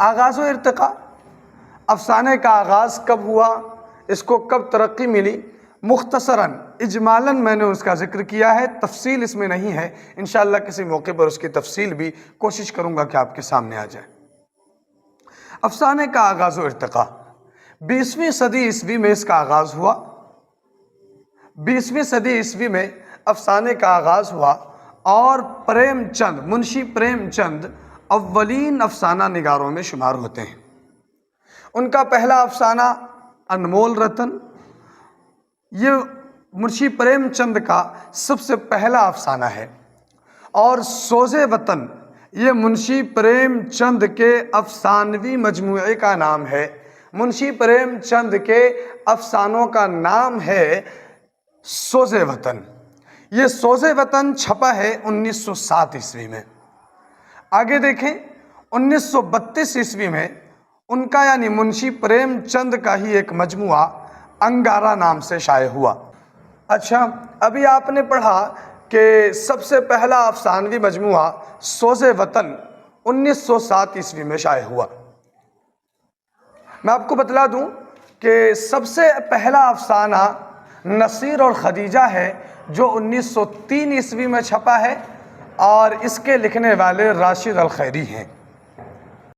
آغاز و ارتقاء، افسانے کا آغاز کب ہوا، اس کو کب ترقی ملی، مختصراً اجمالاً میں نے اس کا ذکر کیا ہے، تفصیل اس میں نہیں ہے، انشاءاللہ کسی موقع پر اس کی تفصیل بھی کوشش کروں گا کہ آپ کے سامنے آ جائے۔ افسانے کا آغاز و ارتقاء 20ویں صدی عیسوی میں اس کا آغاز ہوا۔ 20ویں صدی عیسوی میں افسانے کا آغاز ہوا اور پریم چند، منشی پریم چند اولین افسانہ نگاروں میں شمار ہوتے ہیں۔ ان کا پہلا افسانہ انمول رتن، یہ منشی پریم چند کا سب سے پہلا افسانہ ہے، اور سوز وطن یہ منشی پریم چند کے افسانوی مجموعے کا نام ہے۔ منشی پریم چند کے افسانوں کا نام ہے سوز وطن۔ یہ سوز وطن چھپا ہے 1907 عیسوی میں۔ آگے دیکھیں 1932 عیسوی میں ان کا یعنی منشی پریم چند کا ہی ایک مجموعہ انگارہ نام سے شائع ہوا۔ اچھا، ابھی آپ نے پڑھا کہ سب سے پہلا افسانوی مجموعہ سوز وطن 1907 عیسوی میں شائع ہوا۔ میں آپ کو بتلا دوں کہ سب سے پہلا افسانہ نصیر اور خدیجہ ہے جو 1903 عیسوی میں چھپا ہے، اور اس کے لکھنے والے راشد الخیری ہیں۔